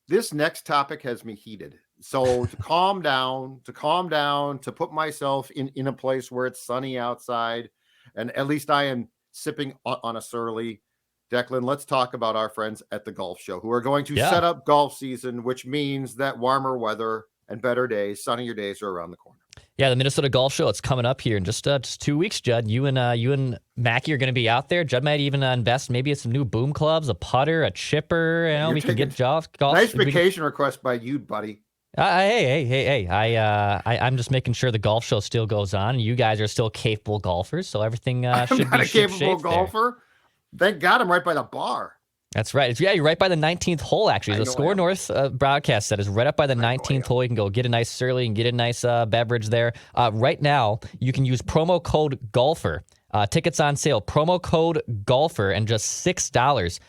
This next topic has me heated. So to calm down, to put myself in a place where it's sunny outside, and at least I am sipping on a surly. Declan, let's talk about our friends at the golf show who are going to Yeah. set up golf season, which means that warmer weather and better days, sunnier days are around the corner. Yeah, the Minnesota Golf Show. It's coming up here in just 2 weeks, Judd. You and Mackie are going to be out there. Judd might even invest maybe in some new boom clubs, a putter, a chipper. You're We can taking get golf. nice vacation request by you, buddy. Hey! I'm just making sure the golf show still goes on. You guys are still capable golfers, so everything I'm should not be a capable golfer. There. Thank God I'm right by the bar. That's right. You're right by the 19th hole, actually. The SKOR North broadcast set is right up by the 19th hole. You can go get a nice surly and get a nice beverage there. Right now, you can use promo code GOLFER. Tickets on sale. Promo code GOLFER and just $6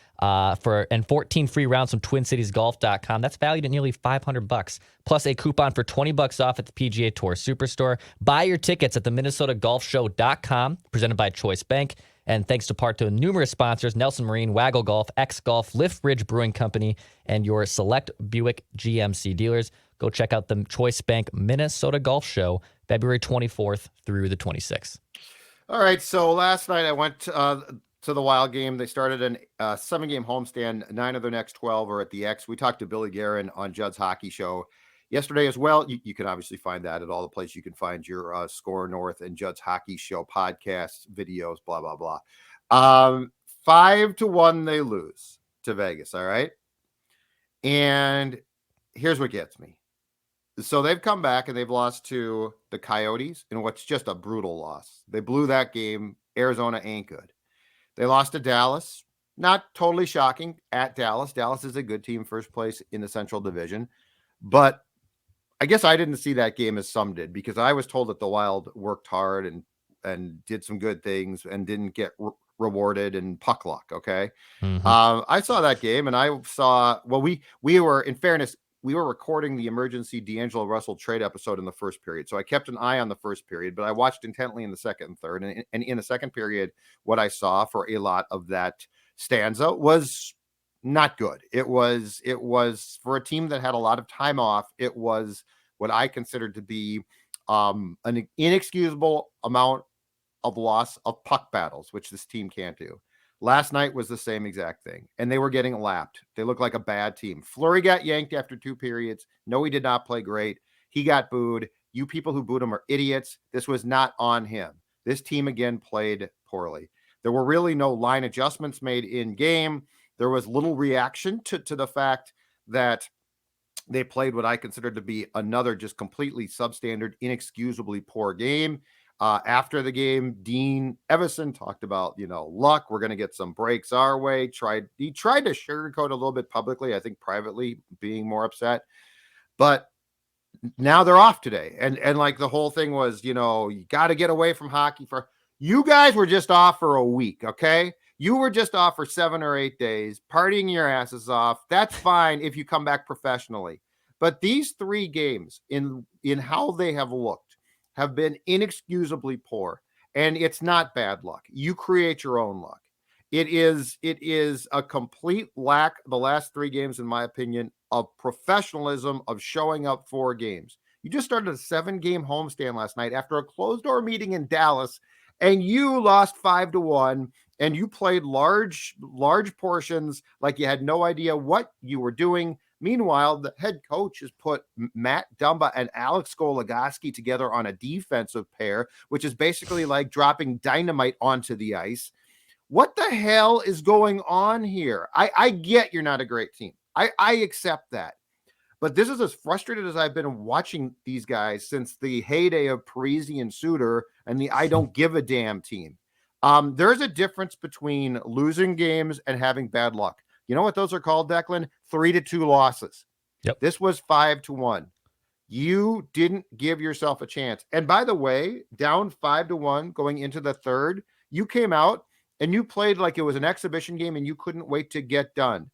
and 14 free rounds from TwinCitiesGolf.com. That's valued at nearly $500, plus a coupon for $20 off at the PGA Tour Superstore. Buy your tickets at the MinnesotaGolfShow.com, presented by Choice Bank. And thanks to part to numerous sponsors, Nelson Marine, Waggle Golf, X Golf, Lift Ridge Brewing Company, and your select Buick GMC dealers. Go check out the Choice Bank Minnesota Golf Show, February 24th through the 26th. All right, so last night I went to the Wild game. They started a 7-game homestand. 9 of their next 12 are at the X. We talked to Billy Guerin on Judd's Hockey Show yesterday as well. You can obviously find that at all the places you can find your SKOR North and Judd's Hockey Show podcasts, videos, blah, blah, blah. 5-1 they lose to Vegas, all right? And here's what gets me. So they've come back and they've lost to the Coyotes in what's just a brutal loss. They blew that game. Arizona ain't good. They lost to Dallas. Not totally shocking at Dallas. Dallas is a good team, first place in the Central Division. But I guess I didn't see that game as some did, because I was told that the Wild worked hard and did some good things and didn't get rewarded in puck luck, okay? Mm-hmm. I saw that game and I saw, well, we were, in fairness, we were recording the emergency D'Angelo Russell trade episode in the first period. So I kept an eye on the first period, but I watched intently in the second and third. And in the second period, what I saw for a lot of that stanza was not good. It was for a team that had a lot of time off. It was what I considered to be an inexcusable amount of loss of puck battles, which this team can't do. Last night was the same exact thing, and they were getting lapped. They looked like a bad team. Fleury got yanked after 2 periods. No, he did not play great. He got booed. You people who booed him are idiots. This was not on him. This team, again, played poorly. There were really no line adjustments made in game. There was little reaction to the fact that they played what I considered to be another just completely substandard, inexcusably poor game. After the game, Dean Evason talked about, luck. We're going to get some breaks our way. He tried to sugarcoat a little bit publicly, I think privately, being more upset. But now they're off today. And like the whole thing was, you got to get away from hockey you guys were just off for a week, okay? You were just off for 7 or 8 days, partying your asses off. That's fine if you come back professionally. But these 3 games in how they have looked have been inexcusably poor. And it's not bad luck. You create your own luck. It is a complete lack, the last 3 games, in my opinion, of professionalism, of showing up for games. You just started a 7-game homestand last night after a closed-door meeting in Dallas, and you lost 5-1, and you played large portions like you had no idea what you were doing. Meanwhile, the head coach has put Matt Dumba and Alex Goligoski together on a defensive pair, which is basically like dropping dynamite onto the ice. What the hell is going on here? I get you're not a great team. I accept that. But this is as frustrated as I've been watching these guys since the heyday of Parisi and Suter and the I don't give a damn team. There's a difference between losing games and having bad luck. You know what those are called, Declan? 3-2 losses. Yep. This was 5-1. You didn't give yourself a chance. And by the way, down 5-1 going into the third, you came out and you played like it was an exhibition game and you couldn't wait to get done.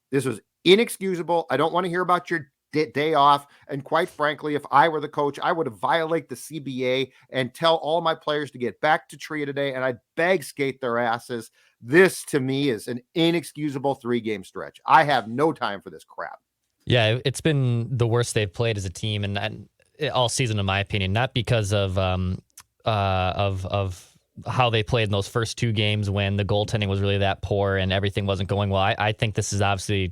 This was inexcusable. I don't want to hear about your day off. And quite frankly, if I were the coach, I would violate the CBA and tell all my players to get back to Tria today, and I'd bag skate their asses. This, to me, is an inexcusable 3-game stretch. I have no time for this crap. Yeah, it's been the worst they've played as a team, and all season, in my opinion. Not because of how they played in those first 2 games when the goaltending was really that poor and everything wasn't going well. I think this is obviously,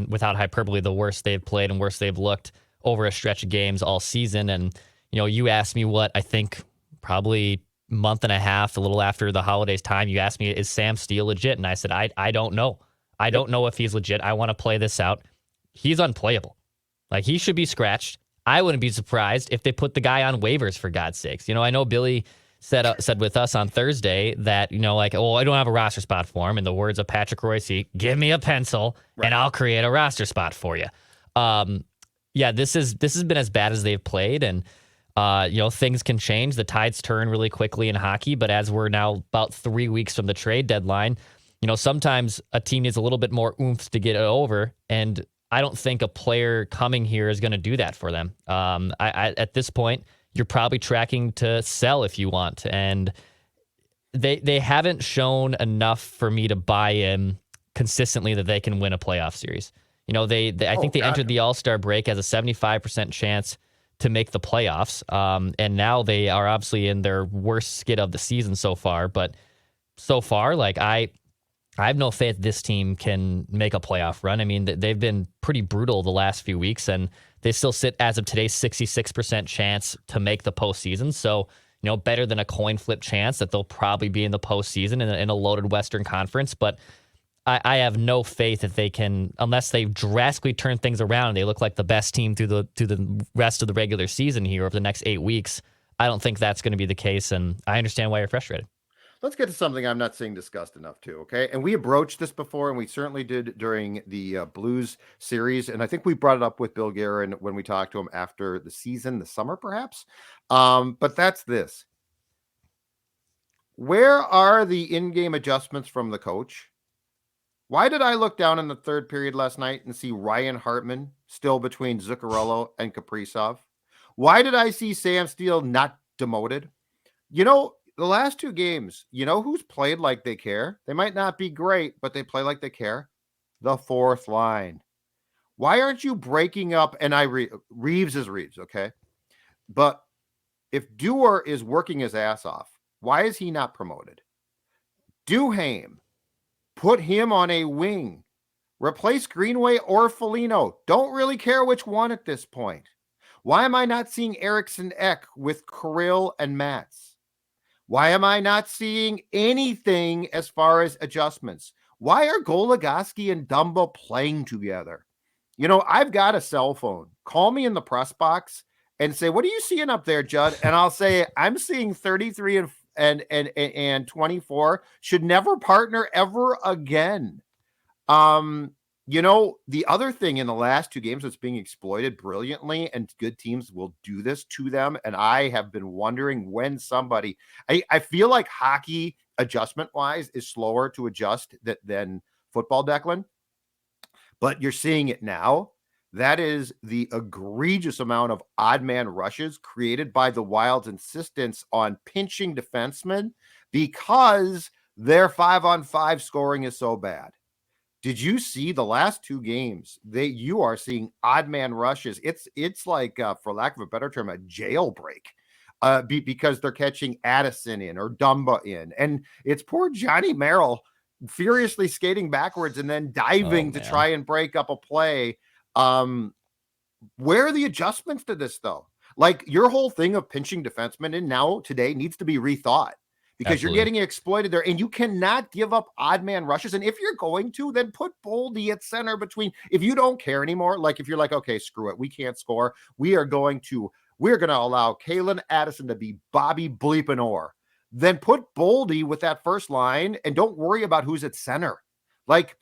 without hyperbole, the worst they've played and worst they've looked over a stretch of games all season. And you asked me what I think probably month and a half, a little after the holidays time. You asked me, is Sam Steele legit? And I said, I don't know. I don't know if he's legit. I want to play this out. He's unplayable. Like, he should be scratched. I wouldn't be surprised if they put the guy on waivers, for God's sakes. I know Billy said with us on Thursday that, I don't have a roster spot for him. In the words of Patrick Royce, give me a pencil and I'll create a roster spot for you. This has been as bad as they've played, and things can change. The tides turn really quickly in hockey, but as we're now about 3 weeks from the trade deadline, sometimes a team needs a little bit more oomph to get it over, and I don't think a player coming here is going to do that for them. At this point, you're probably tracking to sell if you want, and they haven't shown enough for me to buy in consistently that they can win a playoff series. I think they entered the All-Star break as a 75% chance to make the playoffs, and now they are obviously in their worst skid of the season so far. But so far, I have no faith this team can make a playoff run. I mean, they've been pretty brutal the last few weeks, and they still sit, as of today, 66% chance to make the postseason. So, better than a coin flip chance that they'll probably be in the postseason in a loaded Western Conference. But I have no faith that they can, unless they drastically turn things around and they look like the best team through the rest of the regular season here over the next 8 weeks. I don't think that's going to be the case, and I understand why you're frustrated. Let's get to something I'm not seeing discussed enough too, okay? And we broached this before, and we certainly did during the Blues series, and I think we brought it up with Bill Guerin when we talked to him after the season, the summer perhaps. But that's this. Where are the in-game adjustments from the coach? Why did I look down in the third period last night and see Ryan Hartman still between Zuccarello and Kaprizov? Why did I see Sam Steele not demoted? The last 2 games, who's played like they care? They might not be great, but they play like they care. The fourth line. Why aren't you breaking up? And Reeves is Reeves, okay? But if Dewar is working his ass off, why is he not promoted? Duhaime, put him on a wing. Replace Greenway or Foligno. Don't really care which one at this point. Why am I not seeing Eriksson Ek with Kirill and Mats? Why am I not seeing anything as far as adjustments? Why are Goligoski and Dumba playing together? I've got a cell phone. Call me in the press box and say, what are you seeing up there, Judd? And I'll say, I'm seeing 33 and 24 should never partner ever again. The other thing in the last 2 games that's being exploited brilliantly, and good teams will do this to them, and I have been wondering when somebody, I feel like hockey adjustment-wise is slower to adjust than football, Declan, but you're seeing it now. That is the egregious amount of odd man rushes created by the Wild's insistence on pinching defensemen because their 5-on-5 scoring is so bad. Did you see the last 2 games? You are seeing odd man rushes. It's like, for lack of a better term, a jailbreak, because they're catching Addison in or Dumba in, and it's poor Johnny Merrill furiously skating backwards and then diving to try and break up a play. Where are the adjustments to this though? Like, your whole thing of pinching defensemen in now today needs to be rethought. Because Absolutely. You're getting exploited there, and you cannot give up odd man rushes. And if you're going to, then put Boldy at center between. If you don't care anymore, like if you're like, okay, screw it, we can't score. We're going to allow Kalen Addison to be Bobby Bleepin' Orr. Then put Boldy with that first line, and don't worry about who's at center. Like,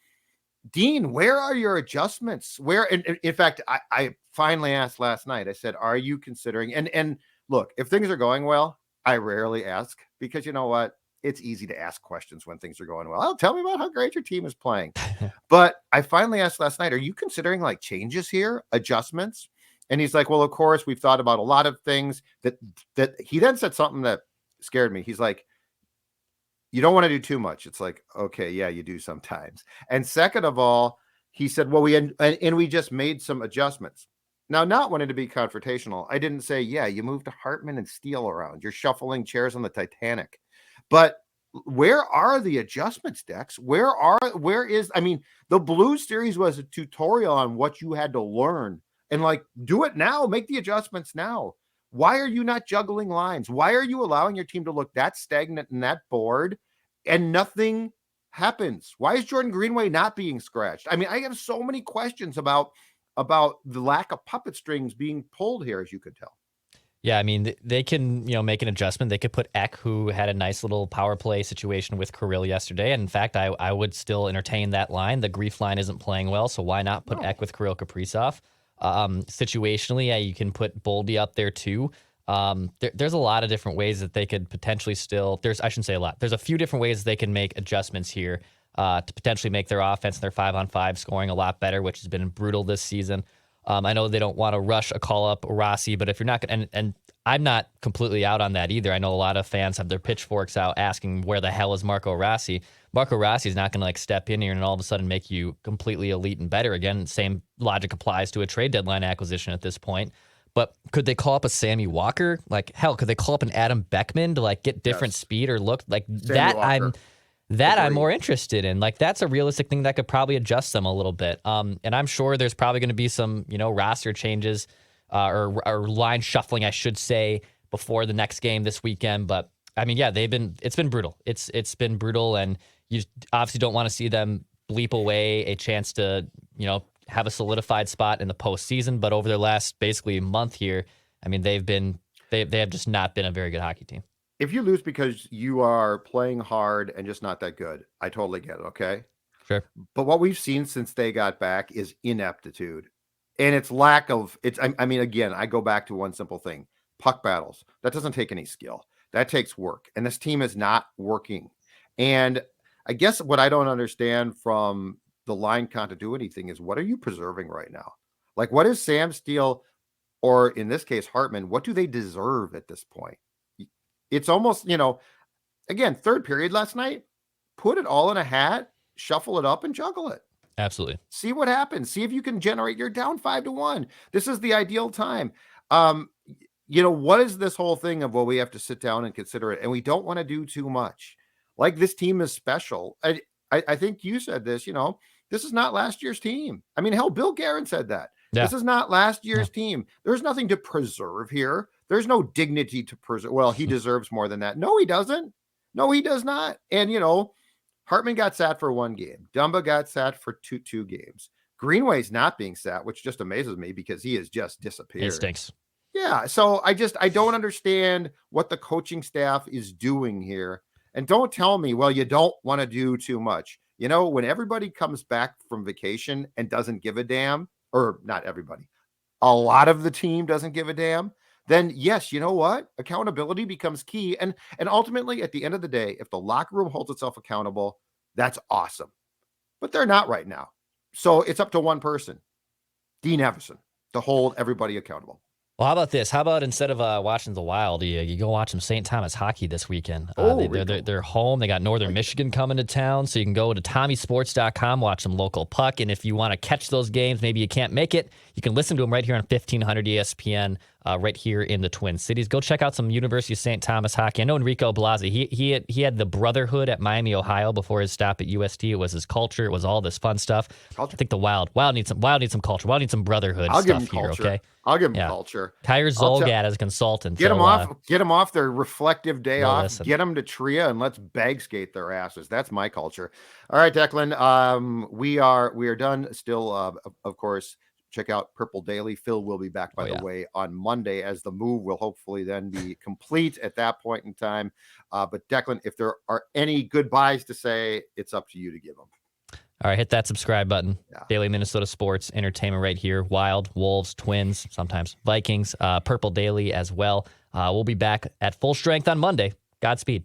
Dean, where are your adjustments? Where? And in fact, I finally asked last night. I said, are you considering? And look, if things are going well, I rarely ask, because you know what? it's easy to ask questions when things are going well. Oh, tell me about how great your team is playing. But I finally asked last night, are you considering like changes here, adjustments? And he's like, well, of course, we've thought about a lot of things. That he then said something that scared me. He's like, you don't want to do too much. It's like, okay, yeah, you do sometimes. And second of all, he said, well, we just made some adjustments. Now, not wanting to be confrontational, I didn't say, yeah, you moved to Hartman and Steele around. You're shuffling chairs on the Titanic. But where are the adjustments, Dex? I mean, the Blues series was a tutorial on what you had to learn. And like, do it now, make the adjustments now. Why are you not juggling lines? Why are you allowing your team to look that stagnant and that bored and nothing happens? Why is Jordan Greenway not being scratched? I mean, I have so many questions about the lack of puppet strings being pulled here, as you could tell. Yeah, I mean, they can, make an adjustment. They could put Eck, who had a nice little power play situation with Kirill yesterday. And in fact, I would still entertain that line. The Grief line isn't playing well, so why not put Eck with Kirill Kaprizov? Situationally, yeah, you can put Boldy up there too. There's a lot of different ways that they could potentially I shouldn't say a lot. There's a few different ways they can make adjustments here to potentially make their offense and their 5-on-5 scoring a lot better, which has been brutal this season. I know they don't want to rush a call up Rossi, but if you're not going to, and I'm not completely out on that either. I know a lot of fans have their pitchforks out asking where the hell is Marco Rossi. Marco Rossi is not going to like step in here and all of a sudden make you completely elite and better again. Same logic applies to a trade deadline acquisition at this point. But could they call up a Sammy Walker? Like hell, could they call up an Adam Beckman to like get different speed or look like Sammy that? Walker. I'm more interested in. Like that's a realistic thing that could probably adjust them a little bit. And I'm sure there's probably going to be some roster changes or line shuffling, I should say, before the next game this weekend. But I mean, yeah, it's been brutal. It's been brutal, and you obviously don't want to see them bleep away a chance to have a solidified spot in the postseason. But over their last basically month here, I mean, they have just not been a very good hockey team. If you lose because you are playing hard and just not that good, I totally get it. Okay. Sure. But what we've seen since they got back is ineptitude. And it's lack of I mean, again, I go back to one simple thing: puck battles. That doesn't take any skill. That takes work. And this team is not working. And I guess what I don't understand from the line continuity thing is, what are you preserving right now? Like, what is Sam Steele, or in this case, Hartman, what do they deserve at this point? It's almost, again, third period last night, put it all in a hat, shuffle it up and juggle it. Absolutely. See what happens. See if you can generate. You're down 5-1. This is the ideal time. What is this whole thing of, well, we have to sit down and consider it, and we don't want to do too much. Like, this team is special. I think you said this, this is not last year's team. I mean, hell, Bill Guerin said that. Yeah. This is not last year's team. There's nothing to preserve here. There's no dignity to preserve. Well, he deserves more than that. No, he doesn't. No, he does not. And, Hartman got sat for one game. Dumba got sat for two games. Greenway's not being sat, which just amazes me because he has just disappeared. It stinks. Yeah. So I don't understand what the coaching staff is doing here. And don't tell me, well, you don't want to do too much. When everybody comes back from vacation and doesn't give a damn, or not everybody, a lot of the team doesn't give a damn, then yes, you know what? Accountability becomes key. And ultimately, at the end of the day, if the locker room holds itself accountable, that's awesome. But they're not right now. So it's up to one person, Dean Evason, to hold everybody accountable. Well, how about this? How about instead of watching the Wild, you go watch some St. Thomas hockey this weekend? They're home. They got Northern Michigan coming to town, so you can go to TommySports.com, watch some local puck. And if you want to catch those games, maybe you can't make it, you can listen to them right here on 1500 ESPN, right here in the Twin Cities. Go check out some University of St. Thomas hockey. I know Enrico Blasi, he had the brotherhood at Miami, Ohio before his stop at UST. It was his culture. It was all this fun stuff. Culture. I think the Wild needs some culture. Wild needs some brotherhood stuff here. Okay. I'll give him culture. Hire Zolgad as a consultant. Get them off their reflective day off. Listen. Get them to Tria and let's bag skate their asses. That's my culture. All right, Declan. We are done. Still, of course, check out Purple Daily. Phil will be back, by the way, on Monday, as the move will hopefully then be complete at that point in time. But Declan, if there are any goodbyes to say, it's up to you to give them. All right, hit that subscribe button. Yeah. Daily Minnesota Sports Entertainment right here. Wild, Wolves, Twins, sometimes Vikings, Purple Daily as well. We'll be back at full strength on Monday. Godspeed.